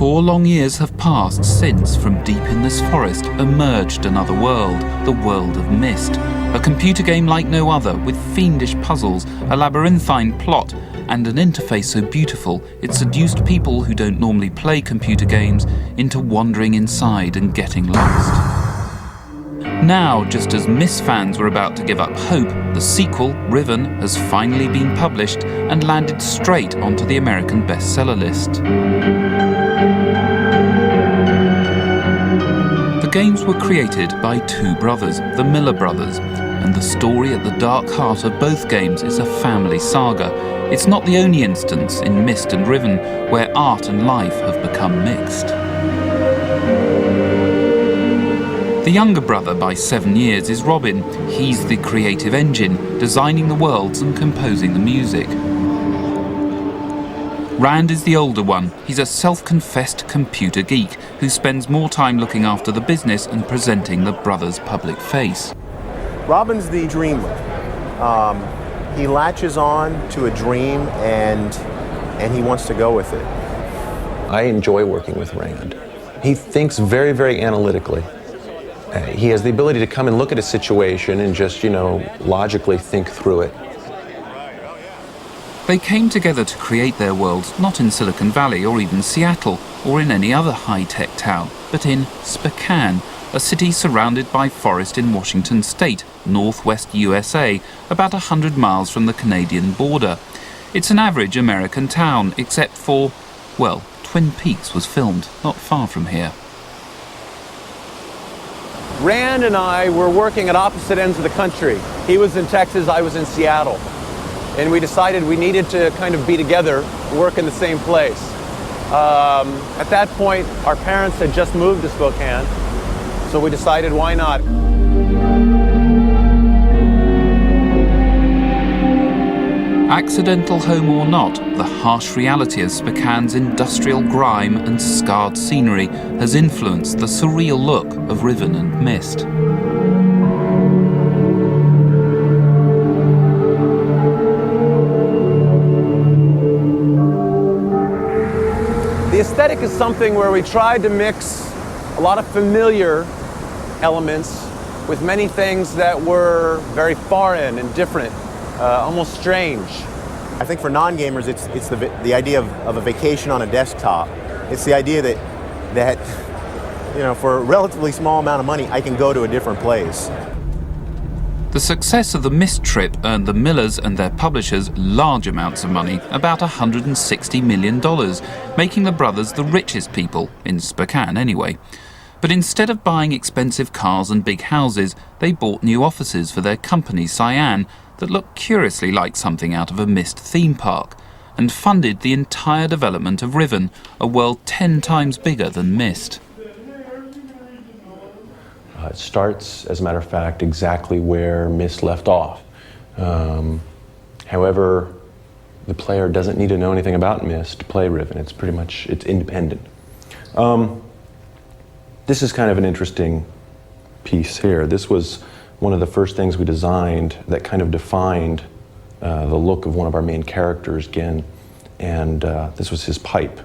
4 long years have passed since, from deep in this forest, emerged another world, the world of Myst. A computer game like no other, with fiendish puzzles, a labyrinthine plot, and an interface so beautiful it seduced people who don't normally play computer games into wandering inside and getting lost. Now, just as Myst fans were about to give up hope, the sequel, Riven, has finally been published and landed straight onto the American bestseller list. The games were created by 2 brothers, the Miller brothers, and the story at the dark heart of both games is a family saga. It's not the only instance in Myst and Riven where art and life have become mixed. The younger brother by 7 years is Robin. He's the creative engine, designing the worlds and composing the music. Rand is the older one. He's a self-confessed computer geek who spends more time looking after the business and presenting the brothers' public face. Robin's the dreamer. He latches on to a dream and he wants to go with it. I enjoy working with Rand. He thinks very, very analytically. He has the ability to come and look at a situation and just, logically think through it. They came together to create their worlds not in Silicon Valley or even Seattle or in any other high-tech town, but in Spokane, a city surrounded by forest in Washington state, northwest USA, about 100 miles from the Canadian border. It's an average American town, except for, well, Twin Peaks was filmed not far from here. Rand and I were working at opposite ends of the country. He was in Texas, I was in Seattle. And we decided we needed to kind of be together, work in the same place. At that point, our parents had just moved to Spokane, so we decided why not. Accidental home or not, the harsh reality of Spokane's industrial grime and scarred scenery has influenced the surreal look of Riven and Myst. The aesthetic is something where we tried to mix a lot of familiar elements with many things that were very foreign and different. Almost strange. I think for non-gamers, it's the idea of a vacation on a desktop. It's the idea that for a relatively small amount of money, I can go to a different place. The success of the Myst trip earned the Millers and their publishers large amounts of money, about $160 million, making the brothers the richest people, in Spokane anyway. But instead of buying expensive cars and big houses, they bought new offices for their company Cyan that looked curiously like something out of a Myst theme park, and funded the entire development of Riven, a world 10 times bigger than Myst. It starts, as a matter of fact, exactly where Myst left off. However, the player doesn't need to know anything about Myst to play Riven. It's independent. This is kind of an interesting piece here. This was one of the first things we designed that kind of defined the look of one of our main characters, Gin, and this was his pipe.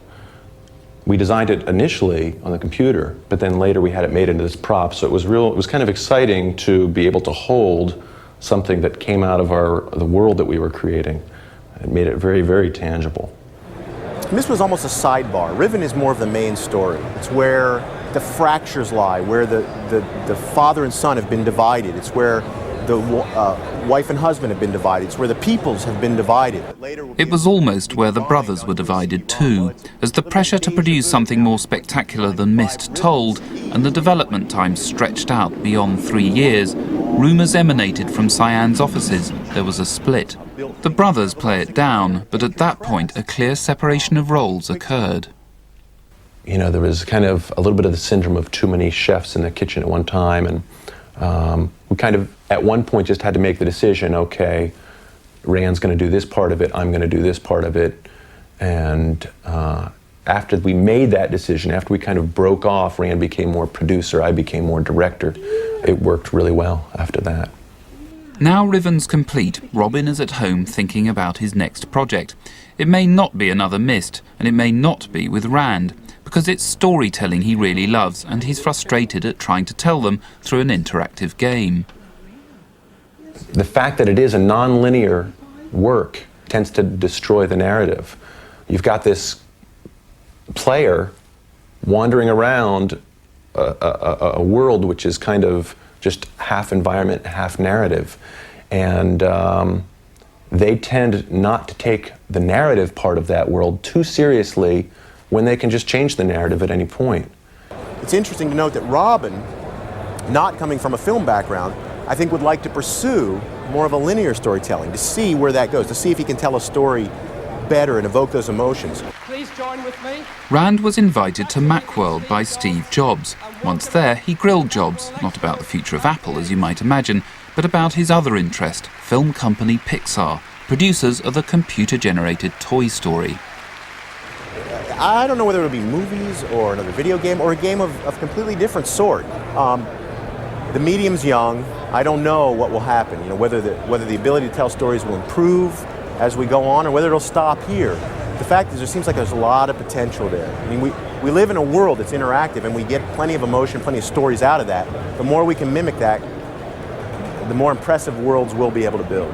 We designed it initially on the computer, but then later we had it made into this prop, so it was kind of exciting to be able to hold something that came out of the world that we were creating. It made it very, very tangible. Myst was almost a sidebar. Riven is more of the main story. It's where the fractures lie, where the father and son have been divided. It's where the wife and husband have been divided. It's where the peoples have been divided. It was almost where the brothers were divided too, as the pressure to produce something more spectacular than Myst told, and the development time stretched out beyond 3 years. Rumours emanated from Cyan's offices. There was a split. The brothers play it down, but at that point a clear separation of roles occurred. There was kind of a little bit of the syndrome of too many chefs in the kitchen at one time, and we kind of, at one point, just had to make the decision, okay, Rand's going to do this part of it, I'm going to do this part of it, and after we made that decision, after we kind of broke off, Rand became more producer, I became more director. It worked really well after that. Now Riven's complete, Robin is at home thinking about his next project. It may not be another Myst, and it may not be with Rand, because it's storytelling he really loves, and he's frustrated at trying to tell them through an interactive game. The fact that it is a non-linear work tends to destroy the narrative. You've got this player wandering around a world which is kind of just half environment, half narrative. And they tend not to take the narrative part of that world too seriously when they can just change the narrative at any point. It's interesting to note that Robin, not coming from a film background, I think would like to pursue more of a linear storytelling, to see where that goes, to see if he can tell a story better and evoke those emotions. Please join with me. Rand was invited to Macworld by Steve Jobs. Once there, he grilled Jobs, not about the future of Apple, as you might imagine, but about his other interest, film company Pixar, producers of the computer-generated Toy Story. I don't know whether it'll be movies or another video game or a game of completely different sort. The medium's young. I don't know what will happen, whether the ability to tell stories will improve as we go on or whether it'll stop here. The fact is, there seems like there's a lot of potential there. I mean, we live in a world that's interactive and we get plenty of emotion, plenty of stories out of that. The more we can mimic that, the more impressive worlds we'll be able to build.